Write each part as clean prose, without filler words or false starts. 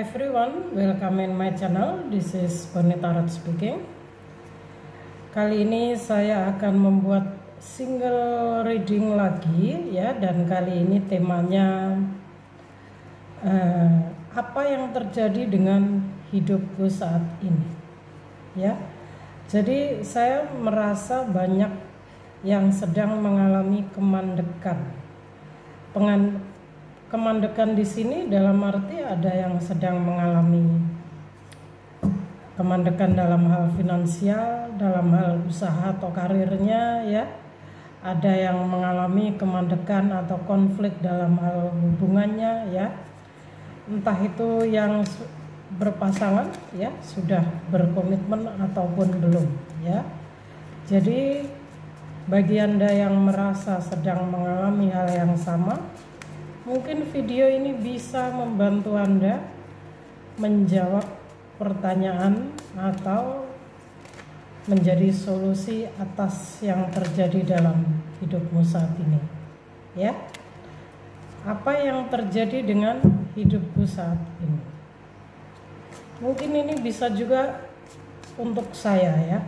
everyone, welcome in my channel. This is Bonnie Tarot speaking. Kali ini saya akan membuat single reading lagi ya, dan kali ini temanya apa yang terjadi dengan hidupku saat ini ya. Jadi saya merasa banyak yang sedang mengalami kemandekan. Kemandekan di sini dalam arti ada yang sedang mengalami kemandekan dalam hal finansial, dalam hal usaha atau karirnya ya. Ada yang mengalami kemandekan atau konflik dalam hal hubungannya ya. Entah itu yang berpasangan ya, sudah berkomitmen ataupun belum ya. Jadi bagi Anda yang merasa sedang mengalami hal yang sama, mungkin video ini bisa membantu Anda menjawab pertanyaan atau menjadi solusi atas yang terjadi dalam hidupmu saat ini ya. Apa yang terjadi dengan hidupku saat ini? Mungkin ini bisa juga untuk saya ya.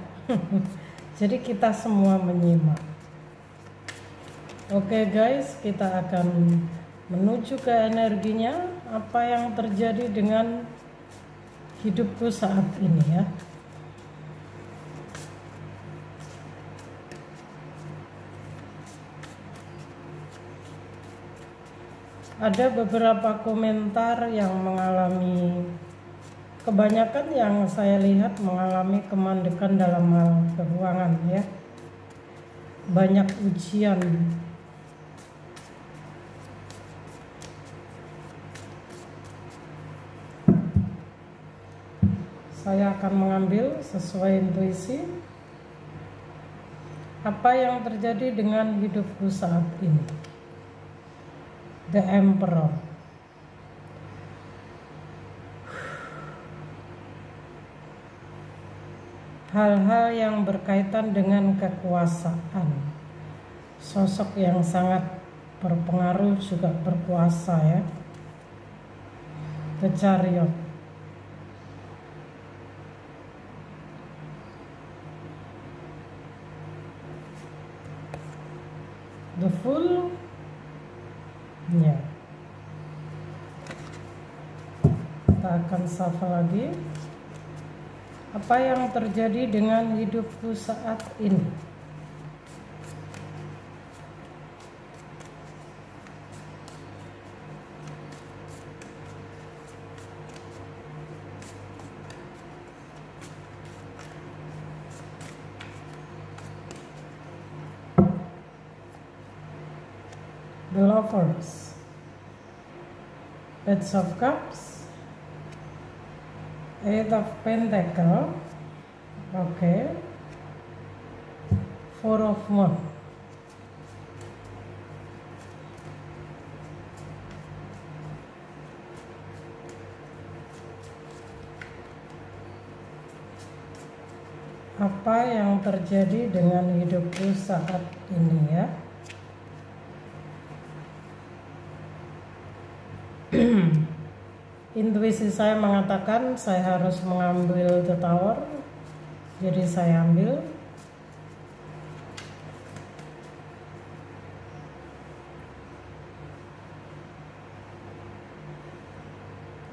Jadi kita semua menyimak. Oke guys, kita akan menuju ke energinya, apa yang terjadi dengan hidupku saat ini ya. Ada beberapa komentar yang mengalami, kebanyakan yang saya lihat mengalami kemandekan dalam hal keuangan ya. Banyak ujian. Saya akan mengambil sesuai intuisi apa yang terjadi dengan hidupku saat ini. The Emperor. Hal-hal yang berkaitan dengan kekuasaan. Sosok yang sangat berpengaruh juga berkuasa ya. The Chariot. The Fool ya. Kita akan shuffle lagi. Apa yang terjadi dengan hidupku saat ini? The Lovers, Page of Cups, Eight of Pentacles, okay, Four of Wands. Apa yang terjadi dengan hidupku saat ini ya? Intuisi saya mengatakan saya harus mengambil The Tower, jadi saya ambil.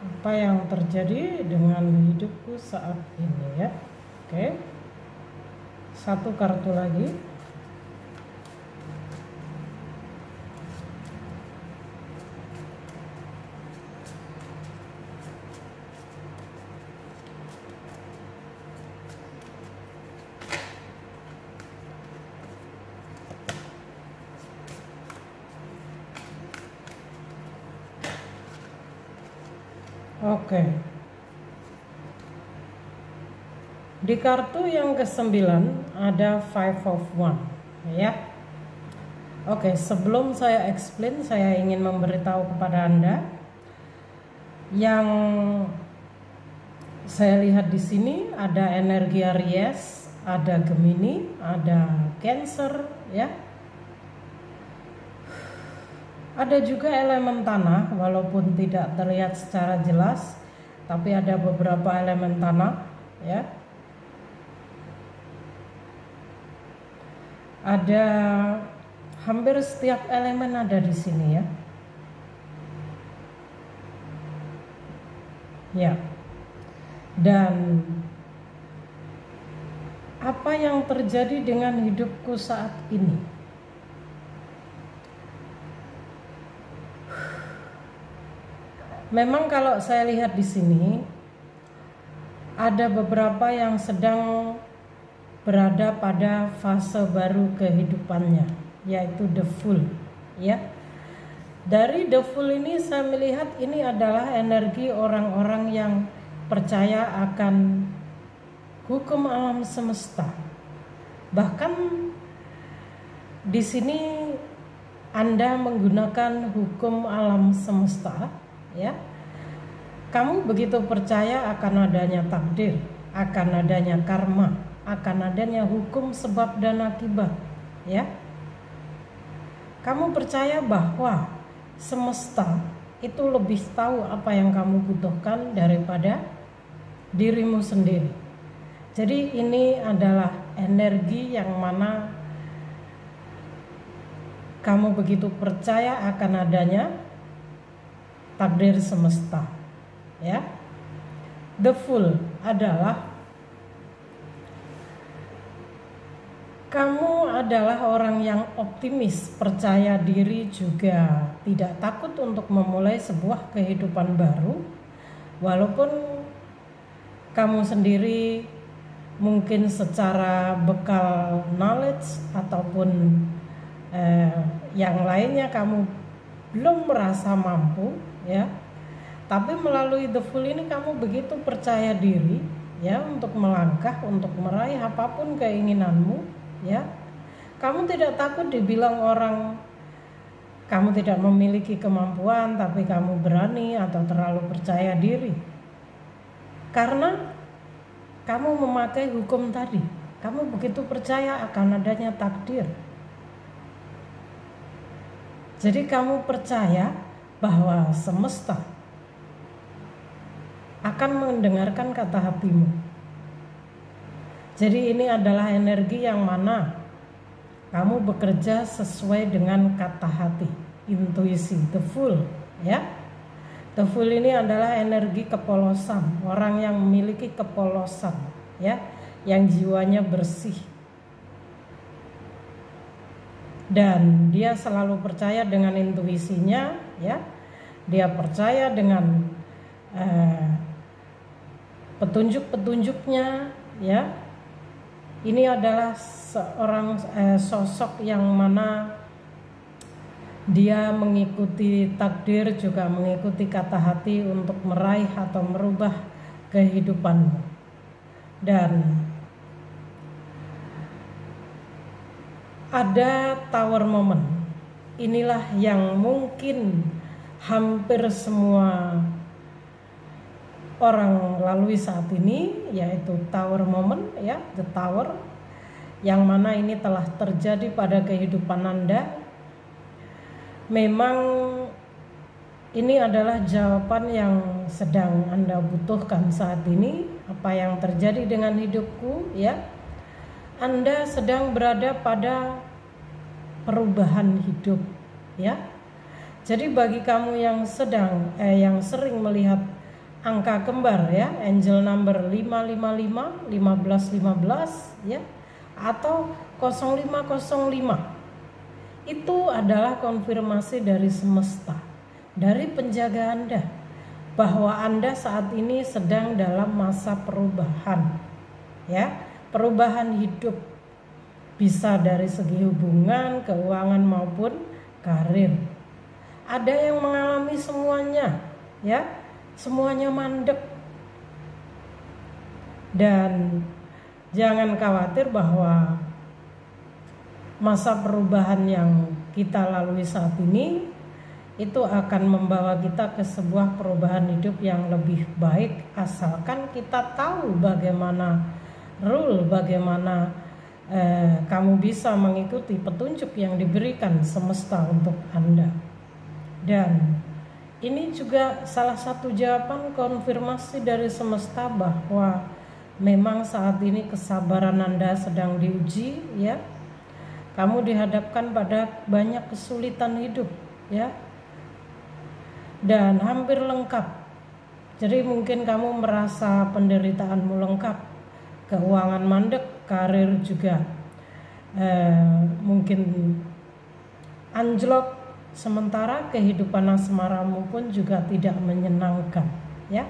Apa yang terjadi dengan hidupku saat ini ya? Oke, satu kartu lagi. Oke. Di kartu yang ke-9 ada Five of Wands ya. Oke, sebelum saya explain, saya ingin memberitahu kepada Anda yang saya lihat di sini ada energi Aries, ada Gemini, ada Cancer ya. Ada juga elemen tanah, walaupun tidak terlihat secara jelas. tapi ada beberapa elemen tanah, ya. Ada hampir setiap elemen ada di sini, ya. Ya. Dan apa yang terjadi dengan hidupku saat ini? Memang kalau saya lihat di sini ada beberapa yang sedang berada pada fase baru kehidupannya, yaitu the full, ya. Dari the full ini saya melihat ini adalah energi orang-orang yang percaya akan hukum alam semesta. Bahkan di sini Anda menggunakan hukum alam semesta, ya. Kamu begitu percaya akan adanya takdir, akan adanya karma, akan adanya hukum sebab dan akibat, ya. Kamu percaya bahwa semesta itu lebih tahu apa yang kamu butuhkan daripada dirimu sendiri. Jadi ini adalah energi yang mana kamu begitu percaya akan adanya takdir semesta, ya. The full adalah kamu adalah orang yang optimis, percaya diri, juga tidak takut untuk memulai sebuah kehidupan baru. Walaupun kamu sendiri mungkin secara bekal knowledge ataupun yang lainnya kamu belum merasa mampu, ya. Tapi melalui the full ini kamu begitu percaya diri, ya, untuk melangkah, untuk meraih apapun keinginanmu, ya. Kamu tidak takut dibilang orang kamu tidak memiliki kemampuan, tapi kamu berani atau terlalu percaya diri. Karena kamu memakai hukum tadi. Kamu begitu percaya akan adanya takdir. Jadi kamu percaya bahwa semesta akan mendengarkan kata hatimu. Jadi ini adalah energi yang mana kamu bekerja sesuai dengan kata hati, intuisi, the full, ya. The full ini adalah energi kepolosan, orang yang memiliki kepolosan, ya, yang jiwanya bersih. Dan dia selalu percaya dengan intuisinya, ya. Dia percaya dengan petunjuk-petunjuknya, ya. Ini adalah seorang sosok yang mana dia mengikuti takdir, juga mengikuti kata hati untuk meraih atau merubah kehidupanmu. Dan ada tower moment. Inilah yang mungkin hampir semua orang lalui saat ini, yaitu tower moment, ya, the tower, yang mana ini telah terjadi pada kehidupan Anda. Memang ini adalah jawaban yang sedang Anda butuhkan saat ini. Apa yang terjadi dengan hidupku, ya? Anda sedang berada pada perubahan hidup, ya. Jadi bagi kamu yang yang sering melihat angka kembar, ya, angel number 555, 1515, ya, atau 0505, itu adalah konfirmasi dari semesta, dari penjaga Anda, bahwa Anda saat ini sedang dalam masa perubahan, ya, perubahan hidup, bisa dari segi hubungan, keuangan maupun karir. Ada yang mengalami semuanya, ya, semuanya mandek. Dan jangan khawatir bahwa masa perubahan yang kita lalui saat ini itu akan membawa kita ke sebuah perubahan hidup yang lebih baik, asalkan kita tahu bagaimana bagaimana kamu bisa mengikuti petunjuk yang diberikan semesta untuk Anda. Dan ini juga salah satu jawaban konfirmasi dari semesta bahwa memang saat ini kesabaran Anda sedang diuji, ya. Kamu dihadapkan pada banyak kesulitan hidup, ya. Dan hampir lengkap. Jadi mungkin kamu merasa penderitaanmu lengkap, keuangan mandek, karir juga mungkin anjlok, sementara kehidupan asmaramu pun juga tidak menyenangkan, ya.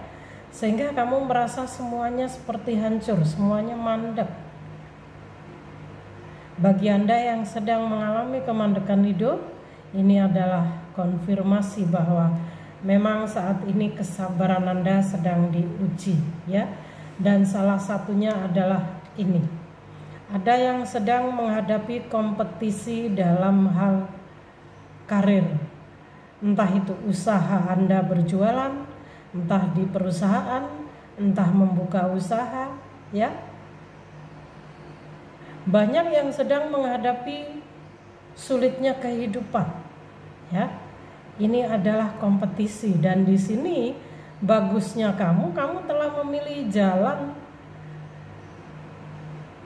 Sehingga kamu merasa semuanya seperti hancur, semuanya mandek. Bagi Anda yang sedang mengalami kemandekan hidup, ini adalah konfirmasi bahwa memang saat ini kesabaran Anda sedang diuji, ya. Dan salah satunya adalah ini. Ada yang sedang menghadapi kompetisi dalam hal karir. Entah itu usaha Anda berjualan, entah di perusahaan, entah membuka usaha, ya. Banyak yang sedang menghadapi sulitnya kehidupan, ya. Ini adalah kompetisi, dan di sini bagusnya kamu telah memilih jalan,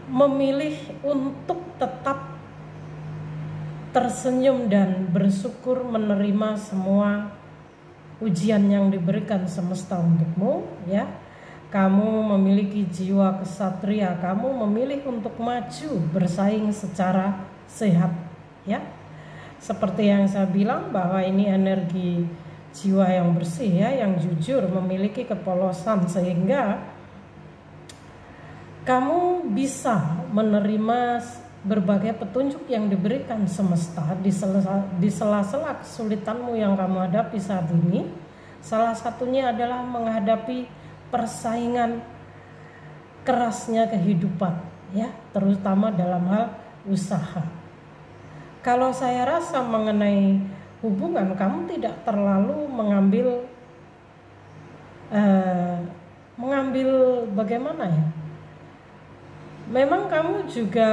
memilih untuk tetap tersenyum dan bersyukur menerima semua ujian yang diberikan semesta untukmu, ya. Kamu memiliki jiwa kesatria, kamu memilih untuk maju bersaing secara sehat, ya. Seperti yang saya bilang bahwa ini energi jiwa yang bersih, ya, yang jujur, memiliki kepolosan, sehingga kamu bisa menerima berbagai petunjuk yang diberikan semesta di sela-sela kesulitanmu yang kamu hadapi saat ini. Salah satunya adalah menghadapi persaingan kerasnya kehidupan, ya, terutama dalam hal usaha. Kalau saya rasa mengenai hubungan, kamu tidak terlalu mengambil bagaimana, ya. Memang kamu juga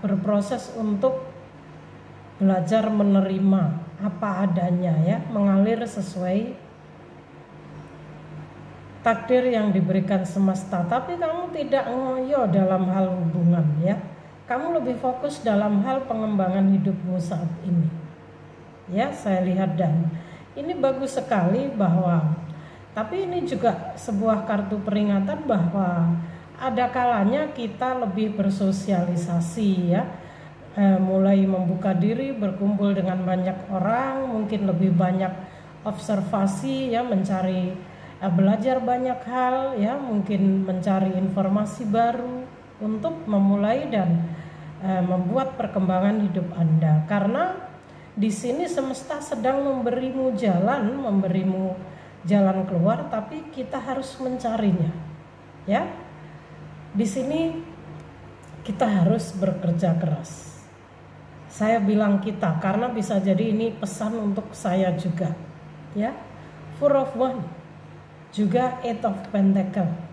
berproses untuk belajar menerima apa adanya, ya, mengalir sesuai takdir yang diberikan semesta. Tapi kamu tidak ngoyo dalam hal hubungan, ya. Kamu lebih fokus dalam hal pengembangan hidupmu saat ini, ya. Saya lihat, dan ini bagus sekali bahwa, tapi ini juga sebuah kartu peringatan bahwa ada kalanya kita lebih bersosialisasi, ya, mulai membuka diri, berkumpul dengan banyak orang, mungkin lebih banyak observasi, ya, mencari, belajar banyak hal, ya, mungkin mencari informasi baru untuk memulai dan membuat perkembangan hidup Anda. Karena di sini semesta sedang memberimu jalan keluar, tapi kita harus mencarinya, ya. Di sini kita harus bekerja keras. Saya bilang kita karena bisa jadi ini pesan untuk saya juga, ya. Four of Wands, juga Eight of Pentacles.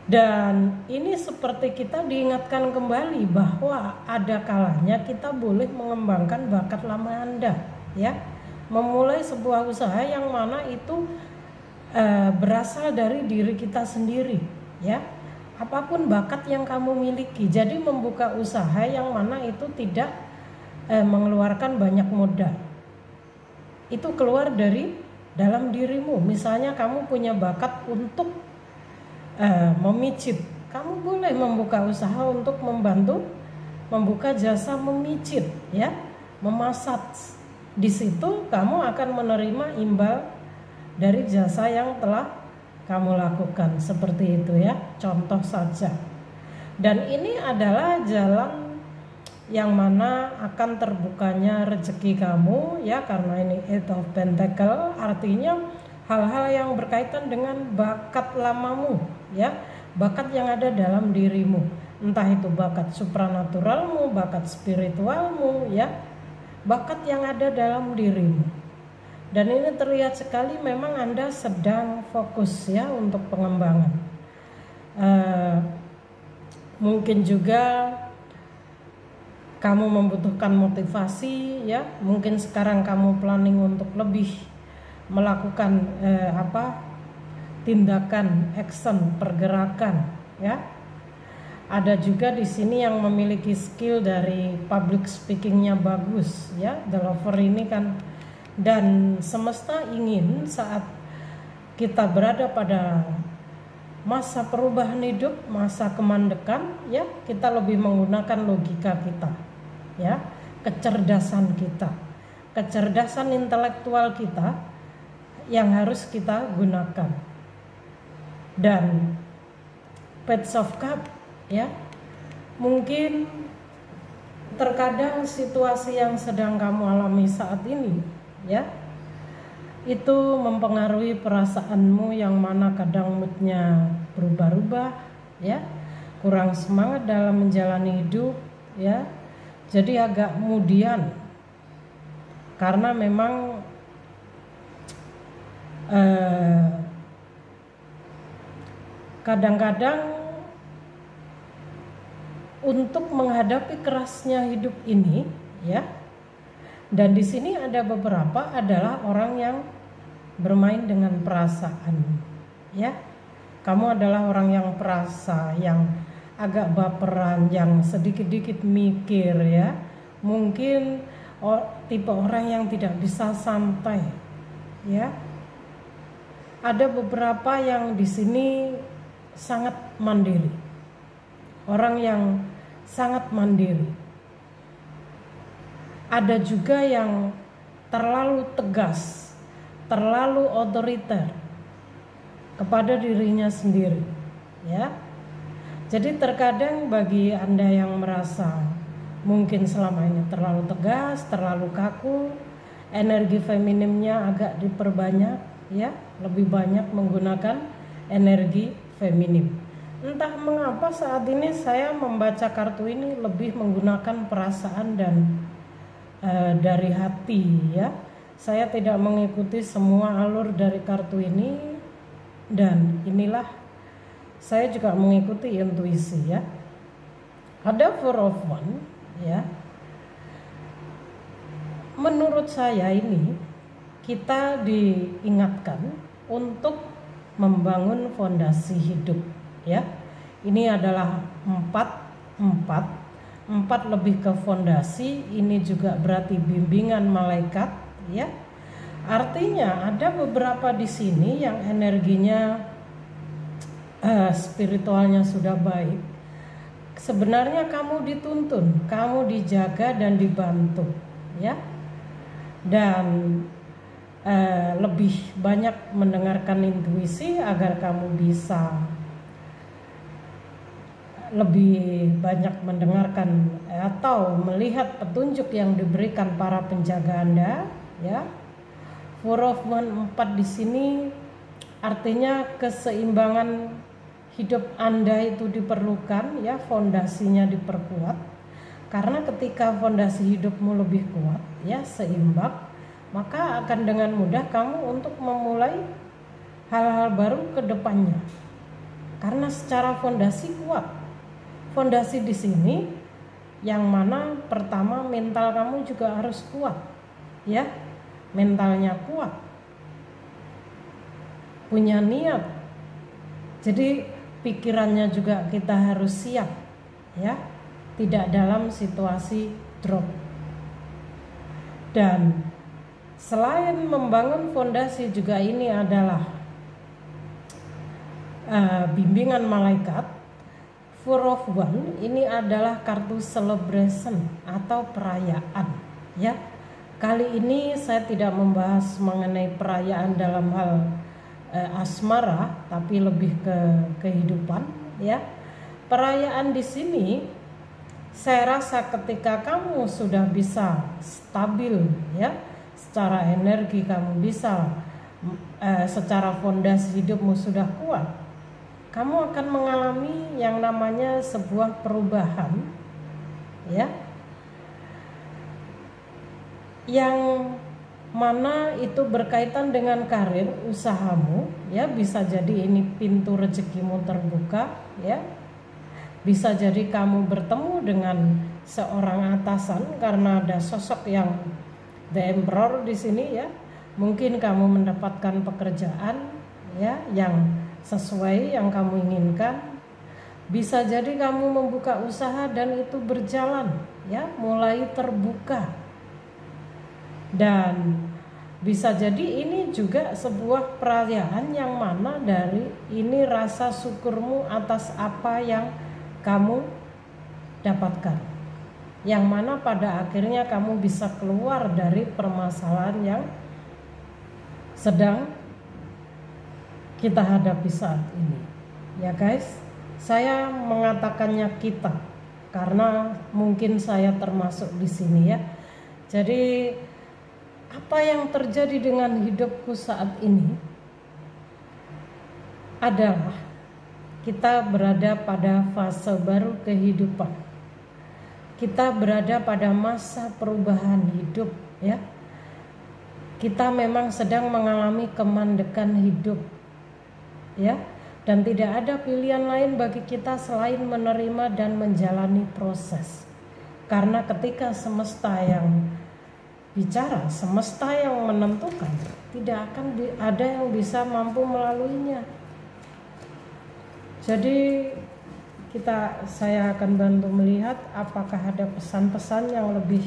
Dan ini seperti kita diingatkan kembali bahwa ada kalanya kita boleh mengembangkan bakat lama Anda, ya. Memulai sebuah usaha yang mana itu berasal dari diri kita sendiri, ya. Apapun bakat yang kamu miliki, jadi membuka usaha yang mana itu tidak mengeluarkan banyak modal, itu keluar dari dalam dirimu. Misalnya kamu punya bakat untuk memijit, kamu boleh membuka usaha untuk membantu membuka jasa memijit, ya, memasat. Di situ kamu akan menerima imbal dari jasa yang telah kamu lakukan, seperti itu, ya, contoh saja. Dan ini adalah jalan yang mana akan terbukanya rezeki kamu, ya, karena ini Eight of Pentacles, artinya hal-hal yang berkaitan dengan bakat lamamu, ya, bakat yang ada dalam dirimu, entah itu bakat supranaturalmu, bakat spiritualmu, ya, bakat yang ada dalam dirimu. Dan ini terlihat sekali memang Anda sedang fokus, ya, untuk pengembangan. Mungkin juga kamu membutuhkan motivasi, ya. Mungkin sekarang kamu planning untuk lebih melakukan tindakan, action, pergerakan, ya. Ada juga di sini yang memiliki skill dari public speakingnya bagus, ya. The Lover ini kan, dan semesta ingin saat kita berada pada masa perubahan hidup, masa kemandekan, ya, kita lebih menggunakan logika kita, ya, kecerdasan kita, kecerdasan intelektual kita yang harus kita gunakan. Dan Page of Cup, ya, mungkin terkadang situasi yang sedang kamu alami saat ini, ya, itu mempengaruhi perasaanmu, yang mana kadang moodnya berubah-ubah, ya, kurang semangat dalam menjalani hidup, ya, jadi agak kemudian karena memang kadang-kadang untuk menghadapi kerasnya hidup ini, ya. Dan di sini ada beberapa adalah orang yang bermain dengan perasaan, ya. Kamu adalah orang yang perasa, yang agak baperan, yang sedikit-sedikit mikir, ya. Mungkin tipe orang yang tidak bisa santai, ya. Ada beberapa yang di sini sangat mandiri. Orang yang sangat mandiri. Ada juga yang terlalu tegas, terlalu otoriter kepada dirinya sendiri, ya. Jadi terkadang bagi Anda yang merasa mungkin selama ini terlalu tegas, terlalu kaku, energi feminimnya agak diperbanyak, ya, lebih banyak menggunakan energi feminim. Entah mengapa saat ini saya membaca kartu ini lebih menggunakan perasaan dan dari hati, ya. Saya tidak mengikuti semua alur dari kartu ini, dan inilah saya juga mengikuti intuisi, ya. Ada Four of Wands, ya. Menurut saya ini kita diingatkan untuk membangun fondasi hidup, ya. Ini adalah 4 lebih ke fondasi. Ini juga berarti bimbingan malaikat, ya. Artinya ada beberapa di sini yang energinya spiritualnya sudah baik. Sebenarnya kamu dituntun, kamu dijaga dan dibantu, ya. Dan lebih banyak mendengarkan intuisi agar kamu bisa lebih banyak mendengarkan atau melihat petunjuk yang diberikan para penjaga Anda, ya. Four of Wands 4 di sini artinya keseimbangan hidup Anda itu diperlukan, ya, fondasinya diperkuat. Karena ketika fondasi hidupmu lebih kuat, ya, seimbang, maka akan dengan mudah kamu untuk memulai hal-hal baru ke depannya. Karena secara fondasi kuat. Fondasi di sini yang mana pertama mental kamu juga harus kuat, ya. Mentalnya kuat. Punya niat. Jadi pikirannya juga kita harus siap, ya. Tidak dalam situasi drop. Dan selain membangun fondasi juga ini adalah bimbingan malaikat. Four of Wands ini adalah kartu celebration atau perayaan, ya. Kali ini saya tidak membahas mengenai perayaan dalam hal asmara, tapi lebih ke kehidupan, ya. Perayaan di sini saya rasa ketika kamu sudah bisa stabil, ya, secara energi kamu bisa secara fondasi hidupmu sudah kuat, kamu akan mengalami yang namanya sebuah perubahan, ya, yang mana itu berkaitan dengan karir usahamu, ya. Bisa jadi ini pintu rezekimu terbuka, ya. Bisa jadi kamu bertemu dengan seorang atasan karena ada sosok yang the emperor di sini ya. Mungkin kamu mendapatkan pekerjaan ya yang sesuai yang kamu inginkan. Bisa jadi kamu membuka usaha dan itu berjalan ya, mulai terbuka. Dan bisa jadi ini juga sebuah perayaan yang mana dari ini rasa syukurmu atas apa yang kamu dapatkan. Yang mana pada akhirnya kamu bisa keluar dari permasalahan yang sedang kita hadapi saat ini. Ya guys, saya mengatakannya kita karena mungkin saya termasuk di sini ya. Jadi apa yang terjadi dengan hidupku saat ini adalah kita berada pada fase baru kehidupan. Kita berada pada masa perubahan hidup ya. Kita memang sedang mengalami kemandekan hidup ya. Dan tidak ada pilihan lain bagi kita selain menerima dan menjalani proses. Karena ketika semesta yang bicara, semesta yang menentukan, tidak akan ada yang bisa mampu melaluinya. Jadi saya akan bantu melihat apakah ada pesan-pesan yang lebih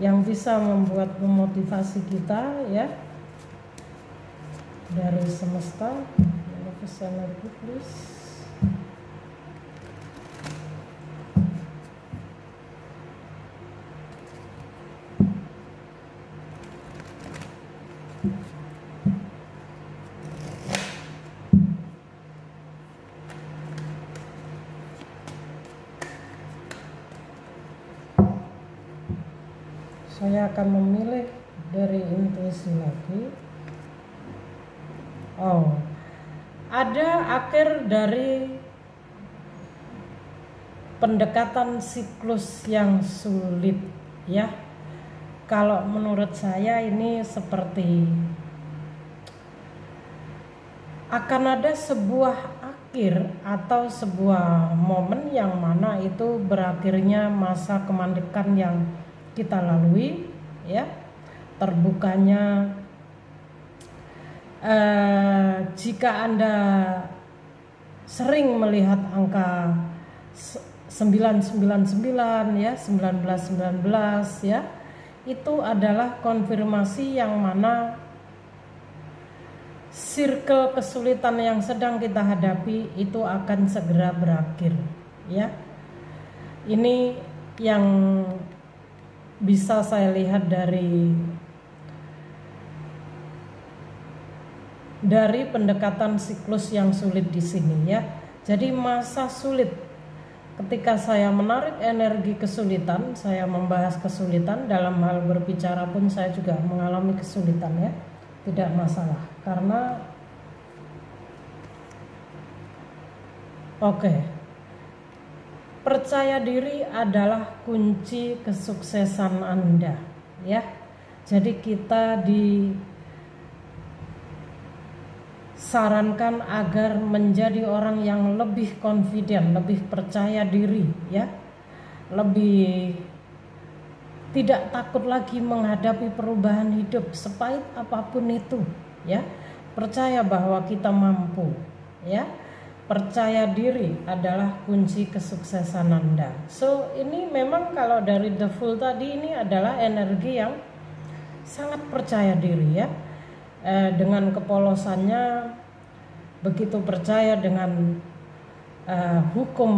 yang bisa membuat memotivasi kita ya. Dari semesta, manifest energy please. Saya akan memilih dari intuisi lagi. Ada akhir dari pendekatan siklus yang sulit ya. Kalau menurut saya ini seperti akan ada sebuah akhir atau sebuah momen yang mana itu berakhirnya masa kemandekan yang kita lalui ya. Terbukanya jika Anda sering melihat angka 999 ya, 1919 ya, itu adalah konfirmasi yang mana circle kesulitan yang sedang kita hadapi itu akan segera berakhir ya. Ini yang bisa saya lihat dari pendekatan siklus yang sulit di sini ya. Jadi masa sulit, ketika saya menarik energi kesulitan, saya membahas kesulitan dalam hal berbicara pun saya juga mengalami kesulitan ya. Tidak masalah karena percaya diri adalah kunci kesuksesan Anda ya. Jadi kita disarankan agar menjadi orang yang lebih confident, lebih percaya diri ya. Lebih tidak takut lagi menghadapi perubahan hidup sepahit apapun itu ya. Percaya bahwa kita mampu ya. Percaya diri adalah kunci kesuksesan Anda. So ini memang kalau dari The Fool tadi ini adalah energi yang sangat percaya diri ya. Dengan kepolosannya begitu percaya dengan hukum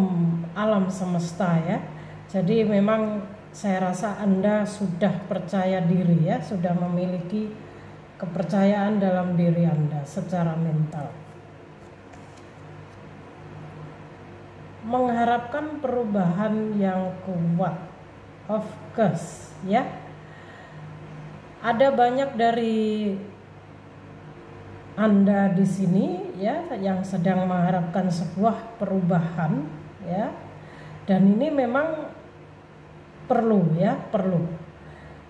alam semesta ya. Jadi memang saya rasa Anda sudah percaya diri ya, sudah memiliki kepercayaan dalam diri Anda secara mental. Mengharapkan perubahan yang kuat, of course ya. Ada banyak dari Anda di sini ya yang sedang mengharapkan sebuah perubahan ya. Dan ini memang perlu.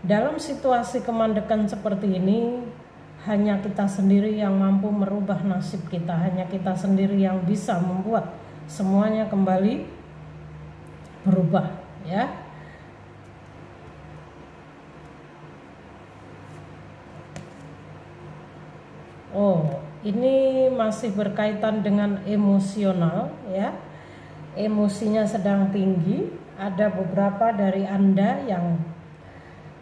Dalam situasi kemandekan seperti ini, hanya kita sendiri yang mampu merubah nasib kita, hanya kita sendiri yang bisa membuat semuanya kembali berubah ya. Oh, ini masih berkaitan dengan emosional ya. Emosinya sedang tinggi. Ada beberapa dari Anda yang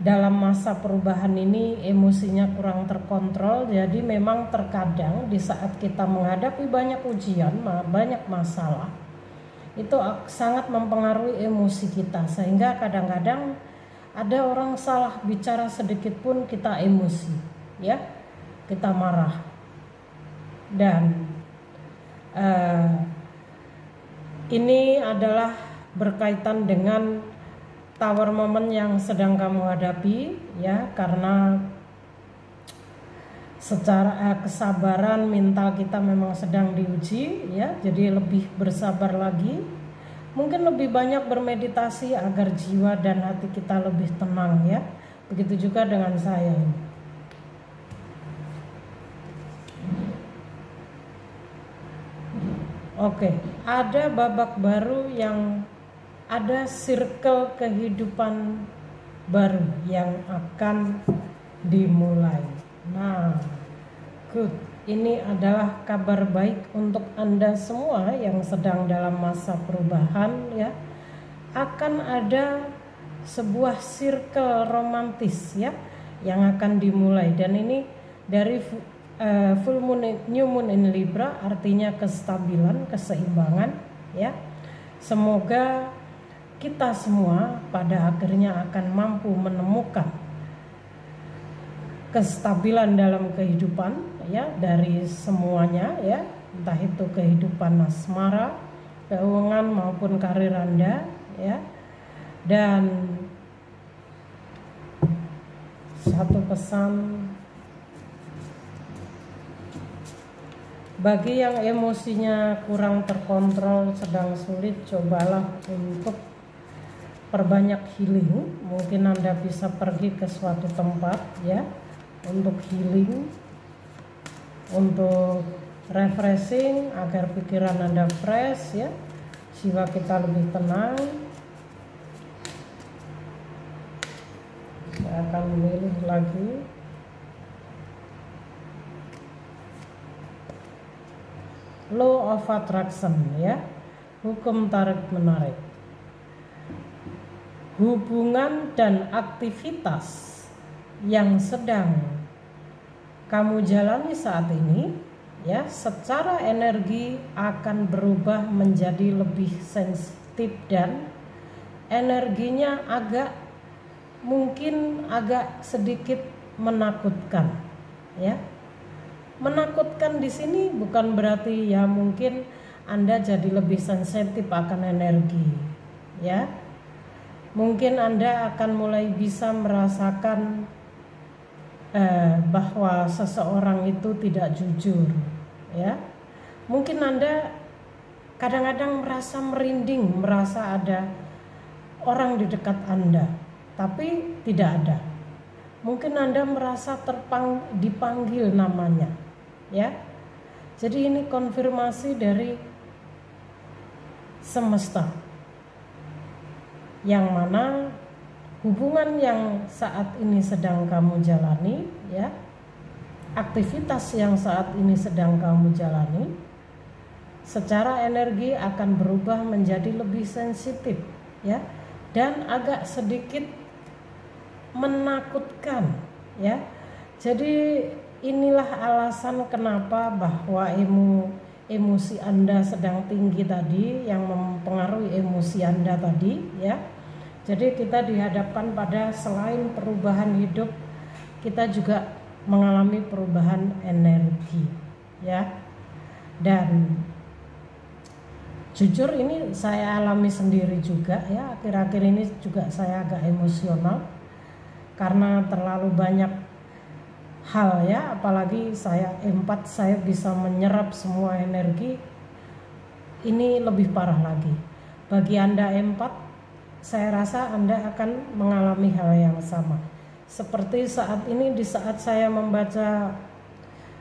dalam masa perubahan ini emosinya kurang terkontrol. Jadi memang terkadang di saat kita menghadapi banyak ujian, banyak masalah, itu sangat mempengaruhi emosi kita, sehingga kadang-kadang ada orang salah bicara sedikit pun kita emosi ya, kita marah. Dan ini adalah berkaitan dengan tower moment yang sedang kamu hadapi ya, karena secara kesabaran mental kita memang sedang diuji ya. Jadi lebih bersabar lagi, mungkin lebih banyak bermeditasi agar jiwa dan hati kita lebih tenang ya. Begitu juga dengan saya ini. Oke, ada babak baru, yang ada circle kehidupan baru yang akan dimulai. Nah, good. Ini adalah kabar baik untuk Anda semua yang sedang dalam masa perubahan ya. Akan ada sebuah circle romantis ya yang akan dimulai, dan ini dari full moon, new moon in Libra, artinya kestabilan, keseimbangan ya. Semoga kita semua pada akhirnya akan mampu menemukan kestabilan dalam kehidupan ya, dari semuanya ya, entah itu kehidupan asmara, keuangan maupun karir Anda ya. Dan satu pesan bagi yang emosinya kurang terkontrol, sedang sulit, cobalah untuk perbanyak healing. Mungkin Anda bisa pergi ke suatu tempat ya untuk healing, untuk refreshing agar pikiran Anda fresh ya, jiwa kita lebih tenang. Saya akan memilih lagi. Law of Attraction ya, hukum tarik menarik. Hubungan dan aktivitas yang sedang kamu jalani saat ini ya, secara energi akan berubah menjadi lebih sensitif, dan energinya mungkin agak sedikit menakutkan ya. Menakutkan di sini bukan berarti ya mungkin Anda jadi lebih sensitif akan energi ya. Mungkin Anda akan mulai bisa merasakan bahwa seseorang itu tidak jujur ya. Mungkin Anda kadang-kadang merasa merinding, merasa ada orang di dekat Anda tapi tidak ada. Mungkin Anda merasa dipanggil namanya ya. Jadi ini konfirmasi dari semesta, yang mana hubungan yang saat ini sedang kamu jalani ya, aktivitas yang saat ini sedang kamu jalani, secara energi akan berubah menjadi lebih sensitif ya, dan agak sedikit menakutkan ya. Jadi inilah alasan kenapa bahwa emosi Anda sedang tinggi tadi, yang mempengaruhi emosi Anda tadi ya. Jadi kita dihadapkan pada selain perubahan hidup, kita juga mengalami perubahan energi ya. Dan jujur ini saya alami sendiri juga ya, akhir-akhir ini juga saya agak emosional karena terlalu banyak hal ya, apalagi saya empat, saya bisa menyerap semua energi. Ini lebih parah lagi. Bagi Anda empat, saya rasa Anda akan mengalami hal yang sama. Seperti saat ini, di saat saya membaca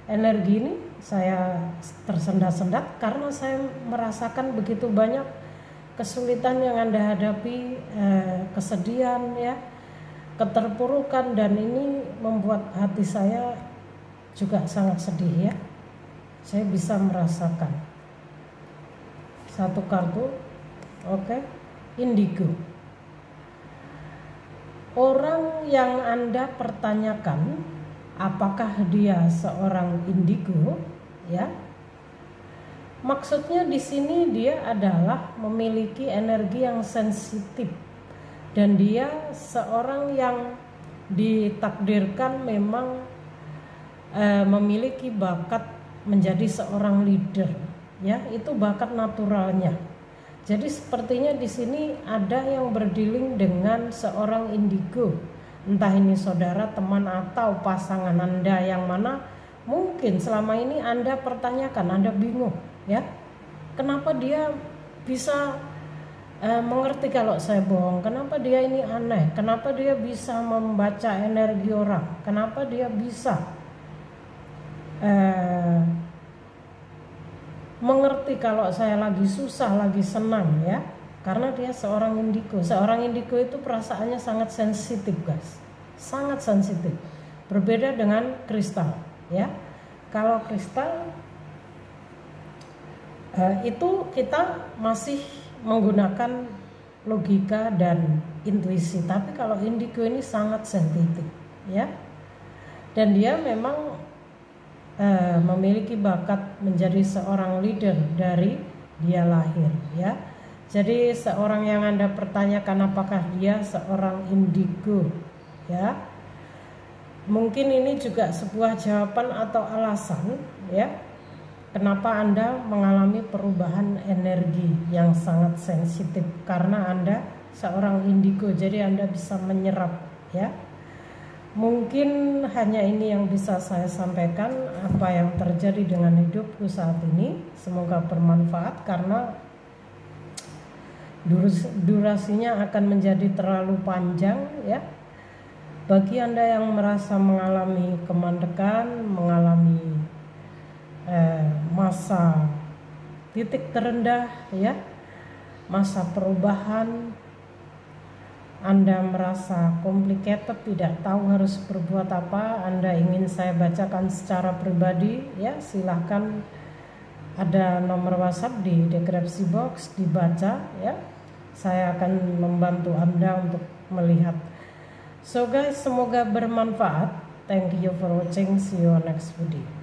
energi ini, saya tersendat-sendat karena saya merasakan begitu banyak kesulitan yang Anda hadapi, kesedihan ya, keterpurukan, dan ini membuat hati saya juga sangat sedih ya. Saya bisa merasakan. Satu kartu, oke, indigo. Orang yang Anda pertanyakan apakah dia seorang indigo ya. Maksudnya di sini dia adalah memiliki energi yang sensitif, dan dia seorang yang ditakdirkan memang memiliki bakat menjadi seorang leader ya, itu bakat naturalnya. Jadi sepertinya di sini ada yang berdealing dengan seorang indigo, entah ini saudara, teman, atau pasangan Anda, yang mana mungkin selama ini Anda pertanyakan, Anda bingung ya, kenapa dia bisa mengerti kalau saya bohong, kenapa dia ini aneh, kenapa dia bisa membaca energi orang, kenapa dia bisa mengerti kalau saya lagi susah, lagi senang ya, karena dia seorang indigo. Seorang indigo itu perasaannya sangat sensitif guys, sangat sensitif, berbeda dengan kristal ya. Kalau kristal itu kita masih menggunakan logika dan intuisi, tapi kalau indigo ini sangat sensitif ya, dan dia memang memiliki bakat menjadi seorang leader dari dia lahir ya. Jadi seorang yang Anda pertanyakan apakah dia seorang indigo ya, mungkin ini juga sebuah jawaban atau alasan ya, kenapa Anda mengalami perubahan energi yang sangat sensitif, karena Anda seorang indigo, jadi Anda bisa menyerap ya. Mungkin hanya ini yang bisa saya sampaikan apa yang terjadi dengan hidupku saat ini. Semoga bermanfaat, karena durasinya akan menjadi terlalu panjang ya. Bagi Anda yang merasa mengalami kemandekan, mengalami masa titik terendah ya, masa perubahan, Anda merasa complicated, tidak tahu harus berbuat apa, Anda ingin saya bacakan secara pribadi ya, silahkan, ada nomor WhatsApp di deskripsi box, dibaca ya, saya akan membantu Anda untuk melihat. So guys, semoga bermanfaat. Thank you for watching, see you next video.